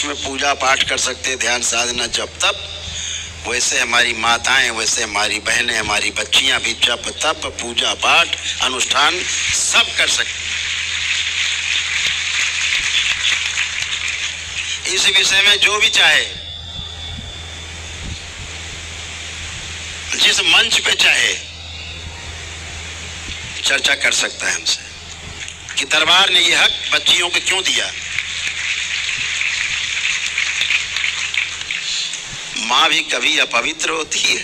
उसमें पूजा पाठ कर सकते, ध्यान साधना जप तप, वैसे हमारी माताएं, वैसे हमारी बहनें, हमारी बच्चियां भी जप तप पूजा पाठ अनुष्ठान सब कर सकते। इस विषय में जो भी चाहे, जिस मंच पे चाहे चर्चा कर सकता है हमसे कि दरबार ने यह हक बच्चियों को क्यों दिया। मां भी कभी अपवित्र होती है।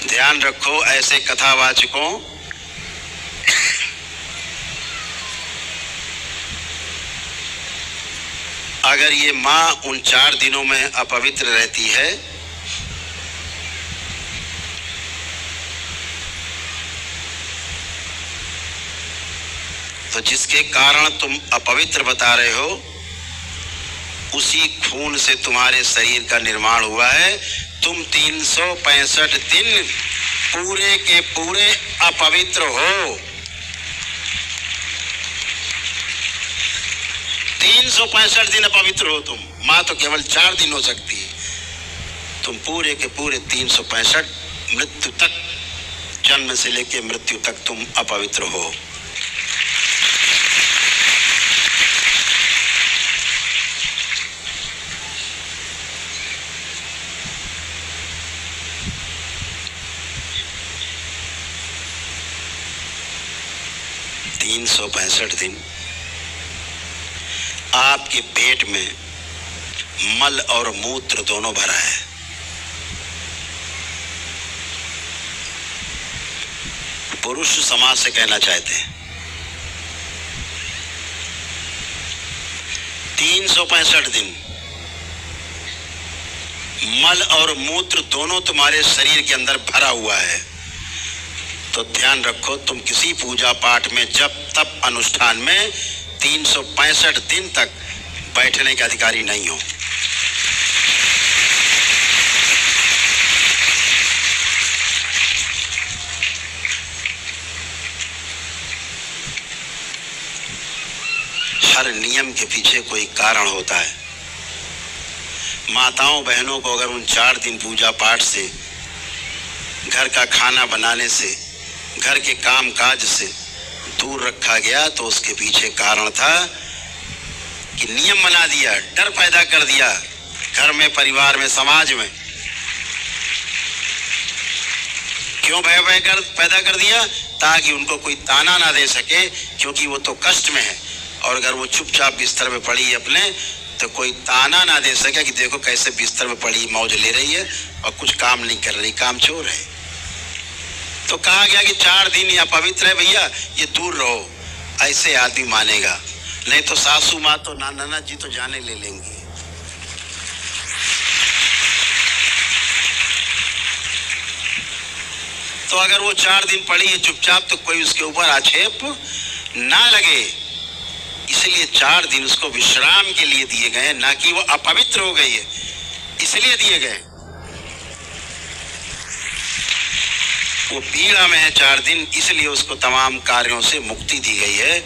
ध्यान रखो ऐसे कथावाचकों अगर ये मां उन 4 दिनों में अपवित्र रहती है तो जिसके कारण तुम अपवित्र बता रहे हो उसी खून से तुम्हारे शरीर का निर्माण हुआ है। तुम 365 दिन पूरे के पूरे अपवित्र हो। 365 दिन अपवित्र हो तुम। मां तो केवल 4 दिन हो सकती है, तुम पूरे के पूरे 365 मृत्यु तक, जन्म से लेकर मृत्यु तक तुम अपवित्र हो। तीन 365 दिन आपके पेट में मल और मूत्र दोनों भरा है। पुरुष समाज से कहना चाहते हैं 365 दिन मल और मूत्र दोनों तुम्हारे शरीर के अंदर भरा हुआ है। तो ध्यान रखो तुम किसी पूजा पाठ में जब तप अनुष्ठान में 365 दिन तक बैठने के अधिकारी नहीं हो। हर नियम के पीछे कोई कारण होता है। माताओं बहनों को अगर उन 4 दिन पूजा पाठ से, घर का खाना बनाने से, घर के काम काज से दूर रखा गया तो उसके पीछे कारण था कि नियम बना दिया, डर पैदा कर दिया घर में, परिवार में, समाज में। क्यों भय पैदा कर दिया? ताकि उनको कोई ताना ना दे सके, क्योंकि वो तो कष्ट में है। और अगर वो चुपचाप बिस्तर में पड़ी अपने, तो कोई ताना ना दे सके कि देखो कैसे बिस्तर में पड़ी मौज ले रही है और कुछ काम नहीं कर रही, काम चोर है। तो कहा गया कि 4 दिन या पवित्र है भैया, ये दूर रहो, ऐसे आदमी मानेगा। नहीं तो सासू माँ तो नाना जी तो जाने ले लेंगी। तो अगर वो 4 दिन पड़ी है चुपचाप तो कोई उसके ऊपर आक्षेप ना लगे, इसलिए 4 दिन उसको विश्राम के लिए दिए गए, ना कि वो अपवित्र हो गई है इसलिए दिए गए। वो पीड़ा में है 4 दिन, इसलिए उसको तमाम कार्यों से मुक्ति दी गई है।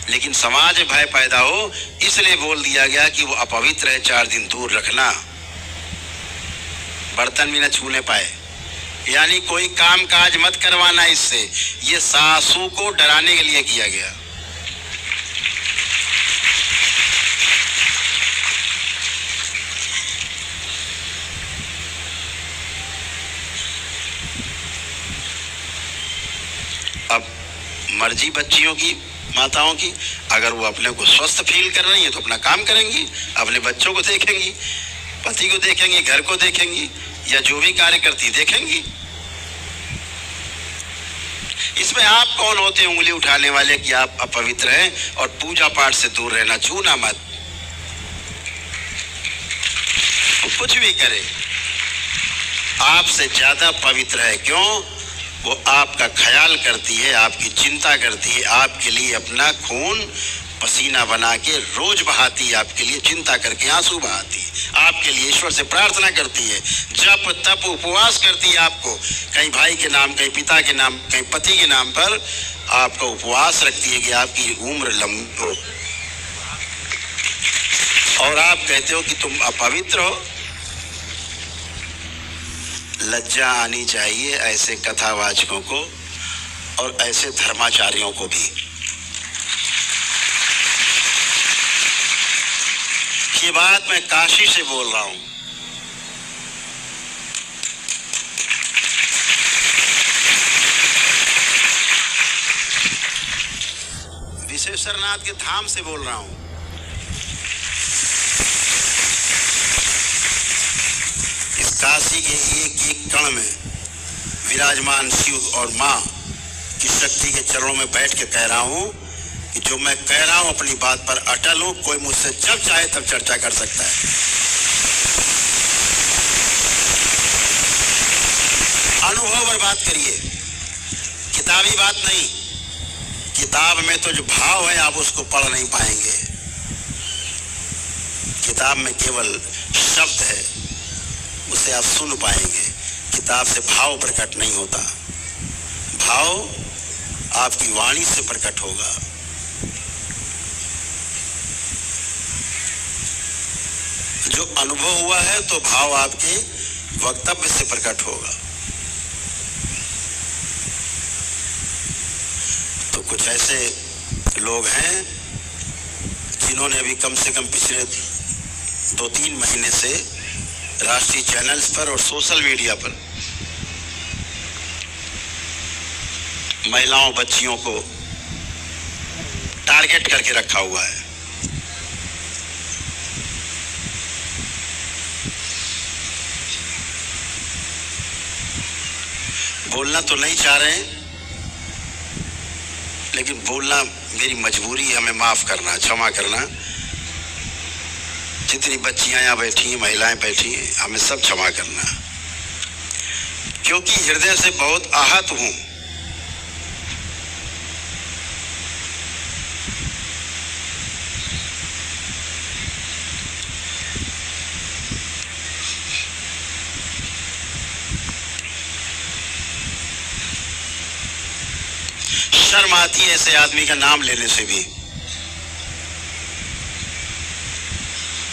लेकिन समाज में भय पैदा हो इसलिए बोल दिया गया कि वो अपवित्र है, 4 दिन दूर रखना, बर्तन भी न छूने पाए, यानी कोई काम काज मत करवाना इससे। ये सासू को डराने के लिए किया गया। अब मर्जी बच्चियों की, माताओं की, अगर वो अपने को स्वस्थ फील कर रही है तो अपना काम करेंगी, अपने बच्चों को देखेंगी, पति को देखेंगी, घर को देखेंगी, या जो भी कार्य करती देखेंगी। इसमें आप कौन होते हैं उंगली उठाने वाले कि आप अपवित्र हैं और पूजा पाठ से दूर रहना, छूना मत। वो कुछ भी करे आपसे ज्यादा पवित्र है। क्यों? वो आपका ख्याल करती है, आपकी चिंता करती है, आपके लिए अपना खून पसीना बना के रोज बहाती है आपके लिए, चिंता करके आंसू बहाती है आपके लिए, ईश्वर से प्रार्थना करती है, जप तप उपवास करती है आपको, कहीं भाई के नाम, कहीं पिता के नाम, कहीं पति के नाम पर आपका उपवास रखती है कि आपकी उम्र लंबी हो। और आप कहते हो कि तुम अपवित्र हो। लज्जा आनी चाहिए ऐसे कथावाचकों को और ऐसे धर्माचार्यों को भी। ये बात मैं काशी से बोल रहा हूं। विश्वेश्वरनाथ के धाम से बोल रहा हूं। इस काशी के एक एक कण में विराजमान शिव और मां की शक्ति के चरणों में बैठ के कह रहा हूं कि जो मैं कह रहा हूं अपनी बात पर अटल हूं। कोई मुझसे जब चाहे तब चर्चा कर सकता है। अनुभव पर बात करिए, किताबी बात नहीं। किताब में तो जो भाव है आप उसको पढ़ नहीं पाएंगे। किताब में केवल शब्द है, उसे आप सुन पाएंगे। किताब से भाव प्रकट नहीं होता। भाव आपकी वाणी से प्रकट होगा। जो अनुभव हुआ है तो भाव आपके वक्तव्य से प्रकट होगा। तो कुछ ऐसे लोग हैं जिन्होंने अभी कम से कम पिछले 2-3 महीने से राष्ट्रीय चैनल्स पर और सोशल मीडिया पर महिलाओं, बच्चियों को टारगेट करके रखा हुआ है। बोलना तो नहीं चाह रहे हैं, लेकिन बोलना मेरी मजबूरी है। हमें माफ करना, क्षमा करना। जितनी बच्चियां यहाँ बैठी हैं, महिलाएं बैठी हैं, हमें सब क्षमा करना, क्योंकि हृदय से बहुत आहत हूं। शर्म आती है ऐसे आदमी का नाम लेने से भी।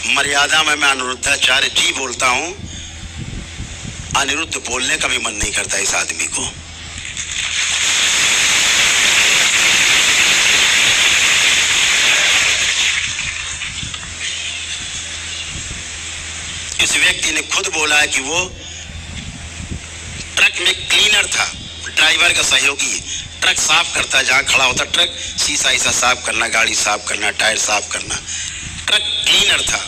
मर्यादा में मैं अनिरुद्धाचार्य जी बोलता हूं, अनिरुद्ध बोलने का भी मन नहीं करता इस आदमी को। इस व्यक्ति ने खुद बोला है कि वो ट्रक में क्लीनर था, ड्राइवर का सहयोगी। ट्रक साफ करता, जहां खड़ा होता ट्रक, शीशा ईसा साफ करना, गाड़ी साफ करना, टायर साफ करना, ट्रक क्लीनर था।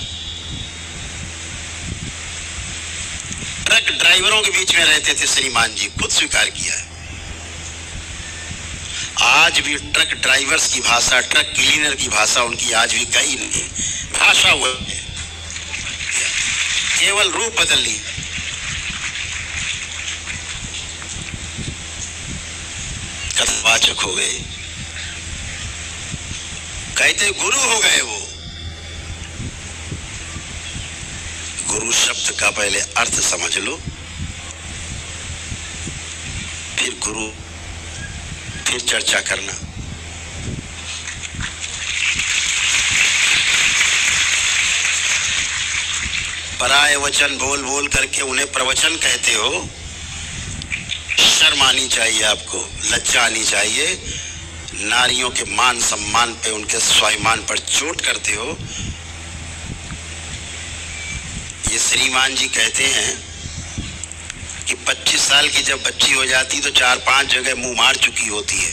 ट्रक ड्राइवरों के बीच में रहते थे श्रीमान जी, खुद स्वीकार किया है। आज भी ट्रक ड्राइवर्स की भाषा, ट्रक क्लीनर की भाषा उनकी आज भी कहीं नहीं, भाषा हुआ है, केवल रूप बदल ली। कथावाचक हो गए, कहते गुरु हो गए। वो गुरु शब्द का पहले अर्थ समझ लो, फिर गुरु, फिर चर्चा करना। पराये वचन बोल बोल करके उन्हें प्रवचन कहते हो। शर्म आनी चाहिए आपको, लज्जा आनी चाहिए। नारियों के मान सम्मान पे, उनके स्वाभिमान पर चोट करते हो। ये श्रीमान जी कहते हैं कि 25 साल की जब बच्ची हो जाती तो 4-5 जगह मुंह मार चुकी होती है।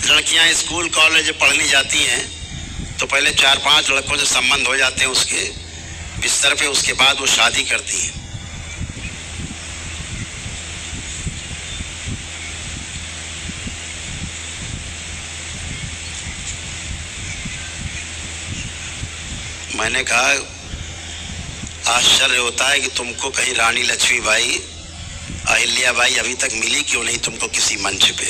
लड़कियां स्कूल कॉलेज पढ़ने जाती हैं तो पहले 4-5 लड़कों से संबंध हो जाते हैं उसके बिस्तर पे, उसके बाद वो शादी करती है। मैंने कहा आश्चर्य होता है कि तुमको कहीं रानी लक्ष्मीबाई अहिल्या बाई अभी तक मिली क्यों नहीं तुमको किसी मंच पे?